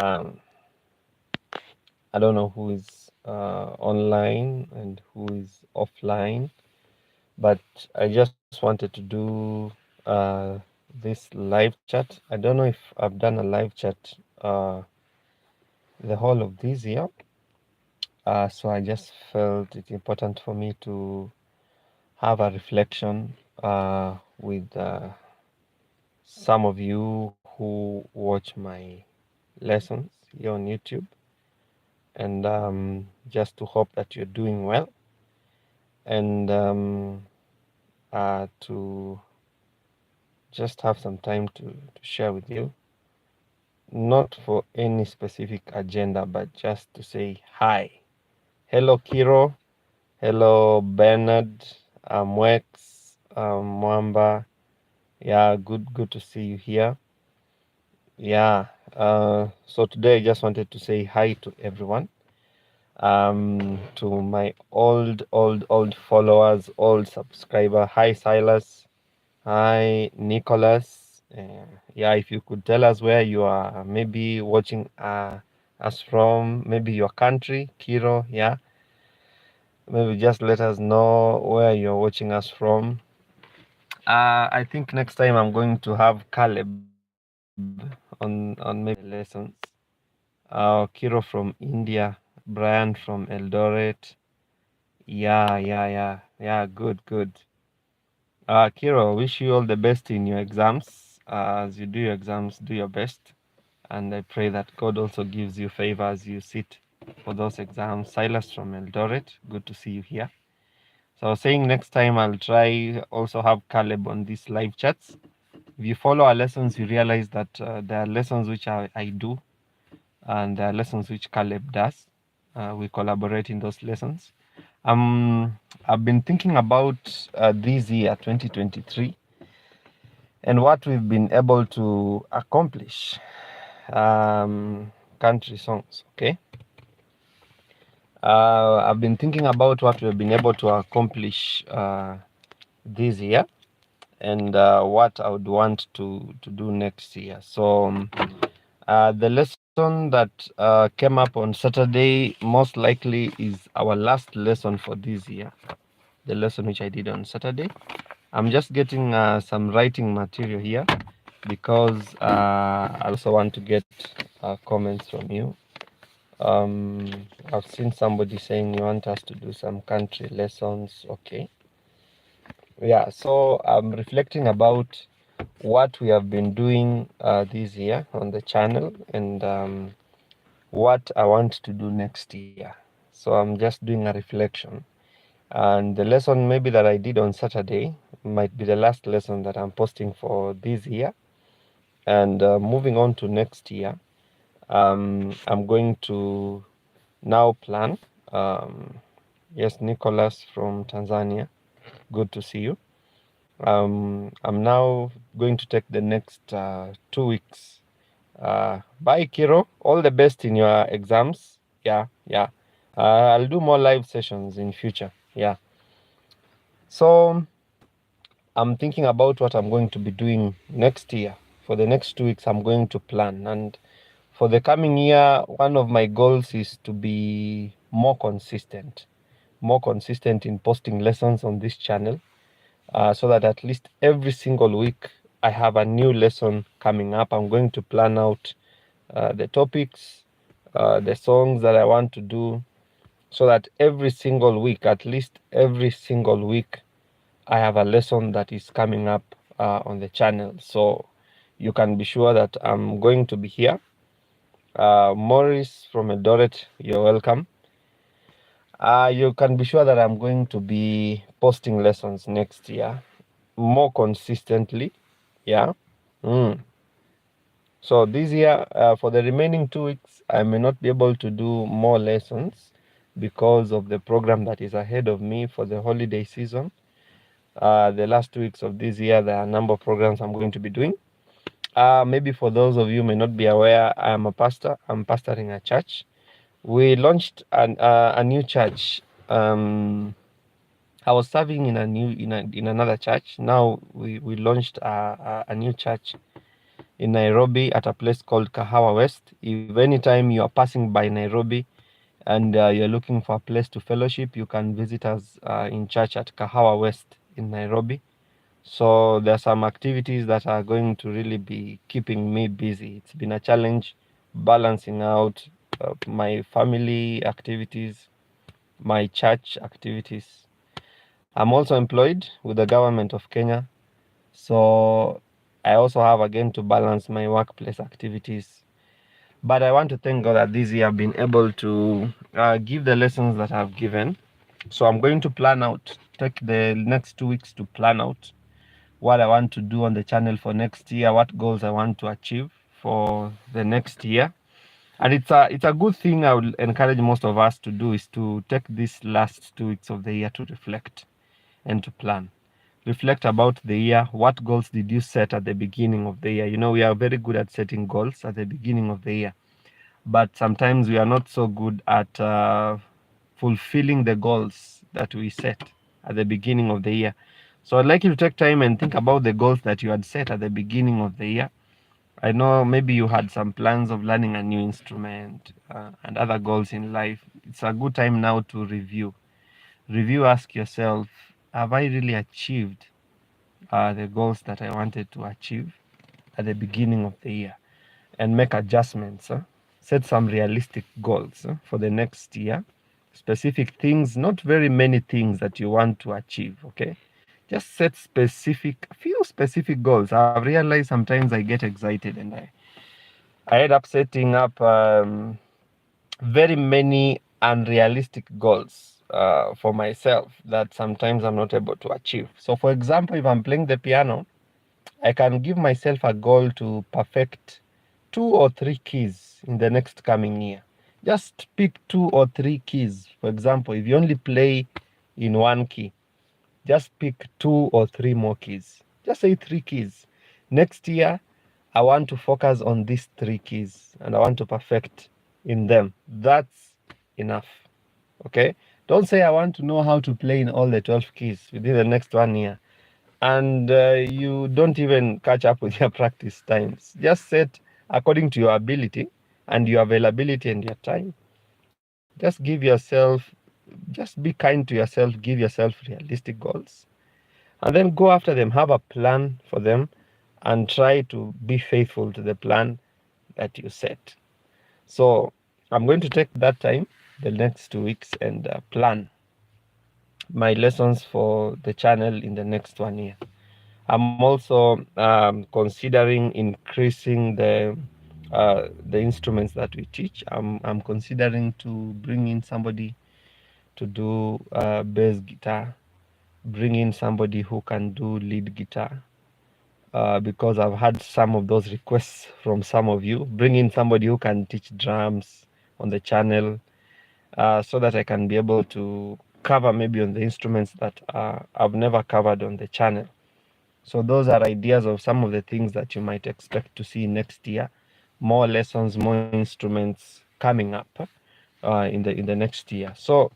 Um, I don't know who is online and who is offline, but I just wanted to do this live chat. I don't know if I've done a live chat the whole of this year, so I just felt it important for me to have a reflection with some of you who watch my lessons here on YouTube, and just to hope that you're doing well, and to just have some time to share with you, not for any specific agenda, but just to say hi. Hello, Kiro. Hello, Bernard, Wex, Mwamba. Yeah, good to see you here. Yeah. So today I just wanted to say hi to everyone. To my old followers, old subscriber. Hi, Silas. Hi, Nicholas. Yeah, if you could tell us where you are maybe watching us from, maybe your country, Kiro. Yeah, maybe just let us know where you're watching us from. I think next time I'm going to have Caleb on maybe lessons. Kiro from India, Brian from Eldoret. Yeah. Good. Kiro, wish you all the best in your exams. As you do your exams, do your best. And I pray that God also gives you favor as you sit for those exams. Silas from Eldoret, good to see you here. So I was saying next time I'll try also have Caleb on these live chats. If you follow our lessons, you realize that there are lessons which I do, and there are lessons which Caleb does. We collaborate in those lessons. I've been thinking about this year, 2023, and what we've been able to accomplish. Country songs, okay? I've been thinking about what we've been able to accomplish this year, and what I would want to do next year. So the lesson that came up on Saturday most likely is our last lesson for this year. The lesson which I did on Saturday. I'm just getting some writing material here because I also want to get comments from you. I've seen somebody saying you want us to do some country lessons. Okay. Yeah, so I'm reflecting about what we have been doing this year on the channel, and what I want to do next year. So I'm just doing a reflection. And the lesson maybe that I did on Saturday might be the last lesson that I'm posting for this year. And moving on to next year, I'm going to now plan. Yes, Nicholas from Tanzania, good to see you. I'm now going to take the next 2 weeks. Bye, Kiro. All the best in your exams. Yeah. I'll do more live sessions in future. Yeah. So I'm thinking about what I'm going to be doing next year. For the next 2 weeks, I'm going to plan. And for the coming year, one of my goals is to be more consistent in posting lessons on this channel, so that at least every single week I have a new lesson coming up. I'm going to plan out the topics, the songs that I want to do, so that every single week, at least every single week, I have a lesson that is coming up on the channel. So you can be sure that I'm going to be here. Morris from Eldoret, you're welcome. You can be sure that I'm going to be posting lessons next year more consistently. Yeah. So this year, for the remaining 2 weeks, I may not be able to do more lessons because of the program that is ahead of me for the holiday season. The last 2 weeks of this year, there are a number of programs I'm going to be doing. Maybe for those of you who may not be aware, I am a pastor. I'm pastoring a church. We launched a new church. I was serving in another church. Now we launched a new church in Nairobi at a place called Kahawa West. If anytime you are passing by Nairobi and you're looking for a place to fellowship, you can visit us in church at Kahawa West in Nairobi. So there are some activities that are going to really be keeping me busy. It's been a challenge balancing out my family activities, my church activities. I'm also employed with the government of Kenya. So I also have again to balance my workplace activities. But I want to thank God that this year I've been able to give the lessons that I've given. So I'm going to plan out, take the next 2 weeks to plan out what I want to do on the channel for next year, what goals I want to achieve for the next year. And it's a good thing I would encourage most of us to do, is to take these last 2 weeks of the year to reflect and to plan. Reflect about the year. What goals did you set at the beginning of the year? You know, we are very good at setting goals at the beginning of the year, but sometimes we are not so good at fulfilling the goals that we set at the beginning of the year. So I'd like you to take time and think about the goals that you had set at the beginning of the year. I know maybe you had some plans of learning a new instrument and other goals in life. It's a good time now to review. Ask yourself, have I really achieved the goals that I wanted to achieve at the beginning of the year? And make adjustments. Set some realistic goals for the next year. Specific things, not very many things that you want to achieve, okay? Just set few specific goals. I've realized sometimes I get excited and I end up setting up very many unrealistic goals for myself that sometimes I'm not able to achieve. So for example, if I'm playing the piano, I can give myself a goal to perfect 2 or 3 keys in the next coming year. Just pick 2 or 3 keys. For example, if you only play in one key, just pick 2 or 3 more keys. Just say 3 keys. Next year, I want to focus on these 3 keys and I want to perfect in them. That's enough. Okay? Don't say I want to know how to play in all the 12 keys within the next 1 year and you don't even catch up with your practice times. Just set according to your ability and your availability and your time. Just be kind to yourself, give yourself realistic goals, and then go after them. Have a plan for them and try to be faithful to the plan that you set. So I'm going to take that time the next 2 weeks and plan my lessons for the channel in the next 1 year. I'm also considering increasing the instruments that we teach. I'm considering to bring in somebody to do bass guitar, bring in somebody who can do lead guitar, because I've had some of those requests from some of you. Bring in somebody who can teach drums on the channel, so that I can be able to cover maybe on the instruments that I've never covered on the channel. So those are ideas of some of the things that you might expect to see next year. More lessons, more instruments coming up in the next year. So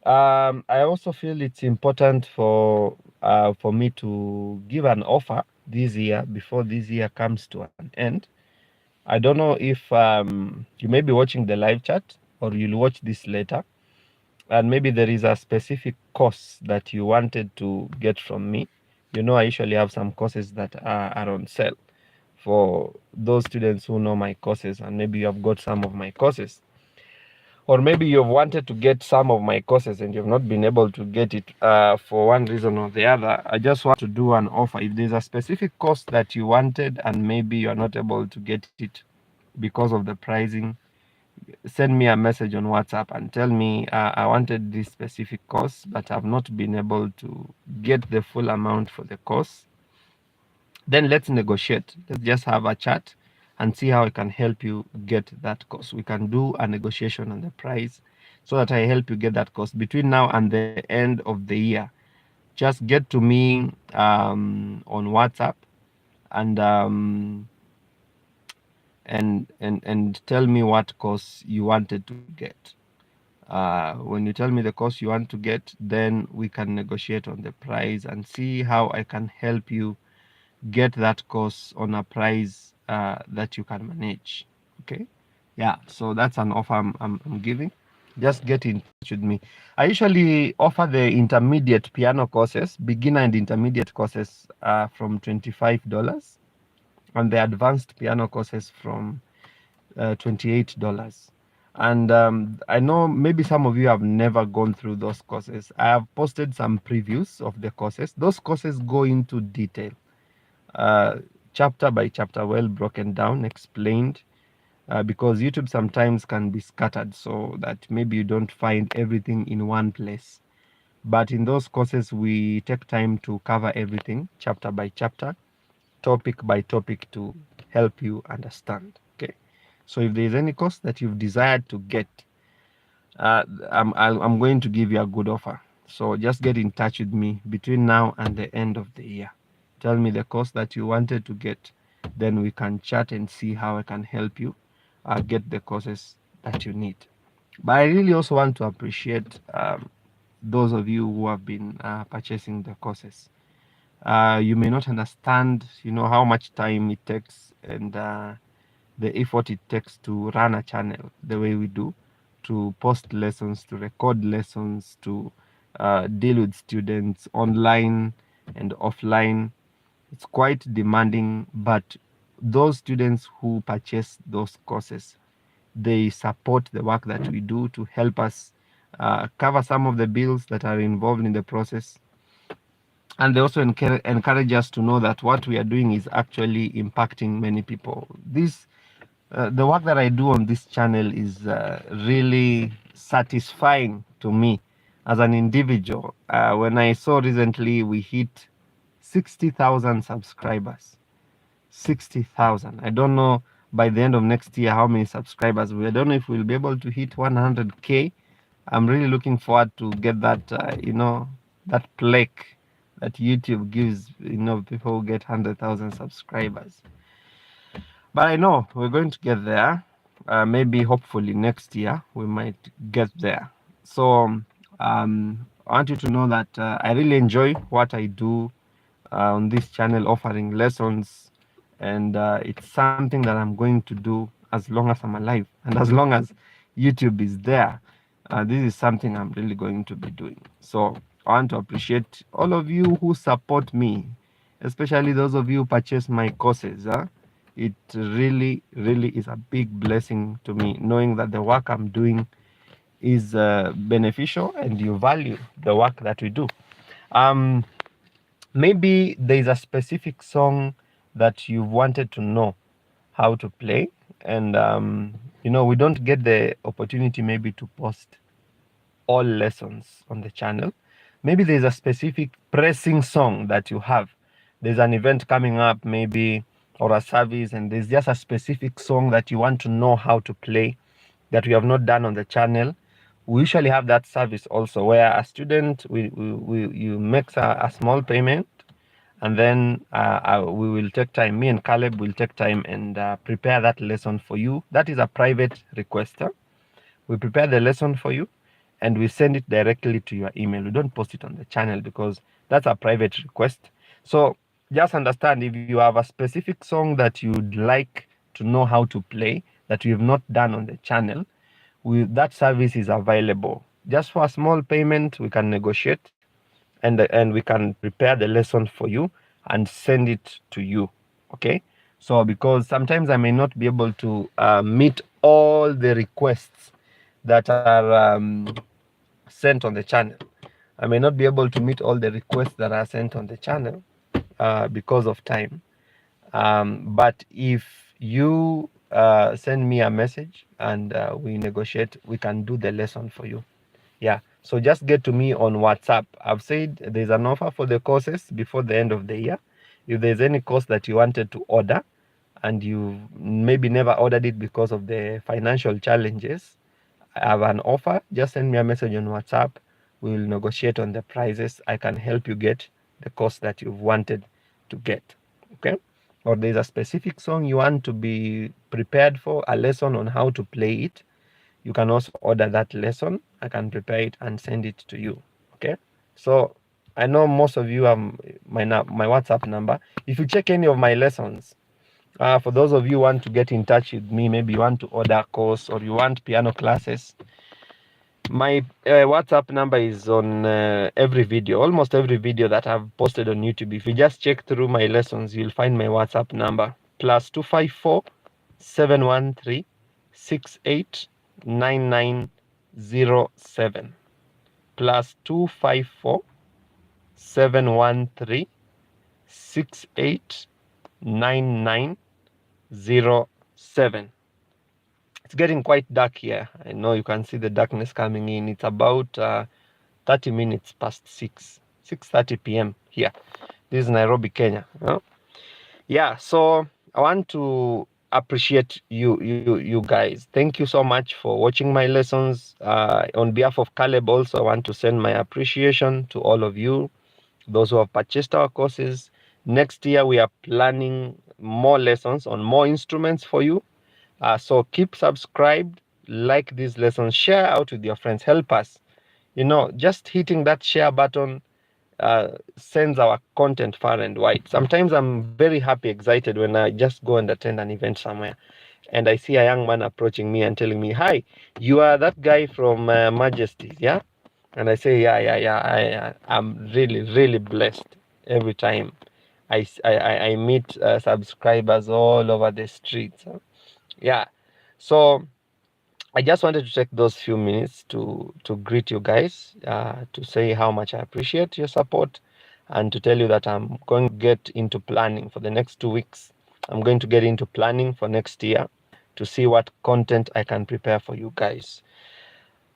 I also feel it's important for me to give an offer this year before this year comes to an end. I don't know if you may be watching the live chat or you'll watch this later, and maybe there is a specific course that you wanted to get from me. You know, I usually have some courses that are on sale for those students who know my courses, and maybe you have got some of my courses, or maybe you've wanted to get some of my courses and you've not been able to get it for one reason or the other. I just want to do an offer. If there's a specific course that you wanted and maybe you're not able to get it because of the pricing, send me a message on WhatsApp and tell me I wanted this specific course, but I've not been able to get the full amount for the course. Then let's negotiate. Let's just have a chat and see how I can help you get that course. We can do a negotiation on the price so that I help you get that course between now and the end of the year. Just get to me on WhatsApp and tell me what course you wanted to get. When you tell me the course you want to get, then we can negotiate on the price and see how I can help you get that course on a price that you can manage. Okay, yeah, so that's an offer I'm giving. Just get in touch with me. I usually offer the intermediate piano courses, beginner and intermediate courses, from $25, and the advanced piano courses from $28. And I know maybe some of you have never gone through those courses. I have posted some previews of the courses. Those courses go into detail, uh, chapter by chapter, well broken down, explained, because YouTube sometimes can be scattered so that maybe you don't find everything in one place. But in those courses, we take time to cover everything, chapter by chapter, topic by topic, to help you understand. Okay. So if there is any course that you've desired to get, I'm going to give you a good offer. So just get in touch with me between now and the end of the year. Tell me the course that you wanted to get, then we can chat and see how I can help you get the courses that you need. But I really also want to appreciate those of you who have been purchasing the courses. You may not understand, how much time it takes, and the effort it takes to run a channel the way we do, to post lessons, to record lessons, to deal with students online and offline. It's quite demanding, but those students who purchase those courses, they support the work that we do to help us cover some of the bills that are involved in the process. And they also encourage us to know that what we are doing is actually impacting many people. The work that I do on this channel is really satisfying to me as an individual. When I saw recently we hit 60,000 subscribers, 60,000. I don't know by the end of next year how many subscribers. I don't know if we'll be able to hit 100K. I'm really looking forward to get that, that plaque that YouTube gives, people who get 100,000 subscribers. But I know we're going to get there. Maybe, hopefully, next year we might get there. So I want you to know that I really enjoy what I do on this channel, offering lessons, and it's something that I'm going to do as long as I'm alive, and as long as YouTube is there. This is something I'm really going to be doing. So I want to appreciate all of you who support me, especially those of you who purchase my courses. It really, really is a big blessing to me, knowing that the work I'm doing is beneficial and you value the work that we do. Maybe there's a specific song that you wanted to know how to play, and we don't get the opportunity maybe to post all lessons on the channel. Maybe there's a specific pressing song that you have. There's an event coming up, maybe, or a service, and there's just a specific song that you want to know how to play that we have not done on the channel. We usually have that service also, where a student, you make a small payment, and then we will take time. Me and Caleb will take time and prepare that lesson for you. That is a private requester. We prepare the lesson for you, and we send it directly to your email. We don't post it on the channel because that's a private request. So just understand, if you have a specific song that you'd like to know how to play that we have not done on the channel, that service is available. Just for a small payment, we can negotiate, and we can prepare the lesson for you and send it to you. Okay. So because sometimes I may not be able to meet all the requests that are sent on the channel. I may not be able to meet all the requests that are sent on the channel because of time. But if you send me a message and we negotiate, we can do the lesson for you. Yeah. So just get to me on WhatsApp. I've said there's an offer for the courses before the end of the year. If there's any course that you wanted to order and you maybe never ordered it because of the financial challenges, I have an offer. Just send me a message on WhatsApp. We will negotiate on the prices. I can help you get the course that you've wanted to get. Okay? Or there's a specific song you want to be prepared for, a lesson on how to play it. You can also order that lesson. I can prepare it and send it to you. Okay? So I know most of you have my WhatsApp number. If you check any of my lessons, For those of you who want to get in touch with me, maybe you want to order a course or you want piano classes, my WhatsApp number is on every video, almost every video that I've posted on YouTube. If you just check through my lessons, you'll find my WhatsApp number, +254 713 689907, +254 713 689907. It's getting quite dark here. I know you can see the darkness coming in. It's about 30 minutes past 6:30 p.m. here. This is Nairobi, Kenya. Yeah, so I want to appreciate you guys. Thank you so much for watching my lessons. On behalf of Caleb also, I want to send my appreciation to all of you, those who have purchased our courses. Next year, we are planning more lessons on more instruments for you. So keep subscribed, like these lessons, share out with your friends, help us. Just hitting that share button sends our content far and wide. Sometimes I'm very happy, excited when I just go and attend an event somewhere and I see a young man approaching me and telling me, "Hi, you are that guy from Majesty's, yeah?" And I say, yeah. I'm really, really blessed every time I meet subscribers all over the streets. Yeah. So I just wanted to take those few minutes to greet you guys, to say how much I appreciate your support, and to tell you that I'm going to get into planning for the next 2 weeks. I'm going to get into planning for next year to see what content I can prepare for you guys.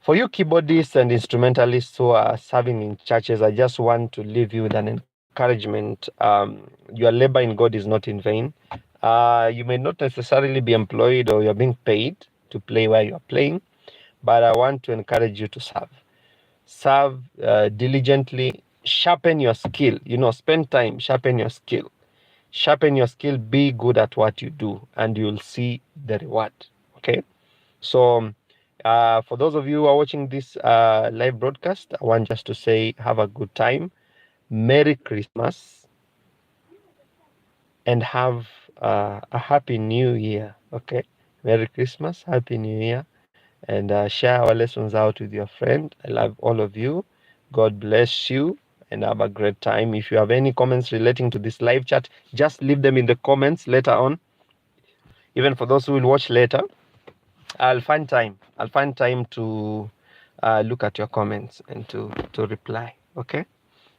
For you keyboardists and instrumentalists who are serving in churches, I just want to leave you with an encouragement. Your labor in God is not in vain. You may not necessarily be employed or you're being paid to play where you're playing, but I want to encourage you to serve. Serve diligently, sharpen your skill. Spend time, sharpen your skill. Sharpen your skill, be good at what you do, and you'll see the reward. Okay? So, for those of you who are watching this live broadcast, I want just to say have a good time. Merry Christmas and have a happy new year. Okay? Merry Christmas, happy new year, and share our lessons out with your friend. I love all of you. God bless you and have a great time. If you have any comments relating to this live chat, just leave them in the comments later on. Even for those who will watch later, I'll find time to look at your comments and to reply. Okay?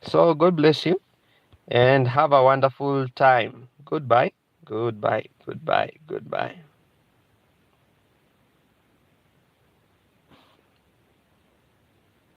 So God bless you and have a wonderful time. Goodbye. Goodbye. Goodbye. Goodbye.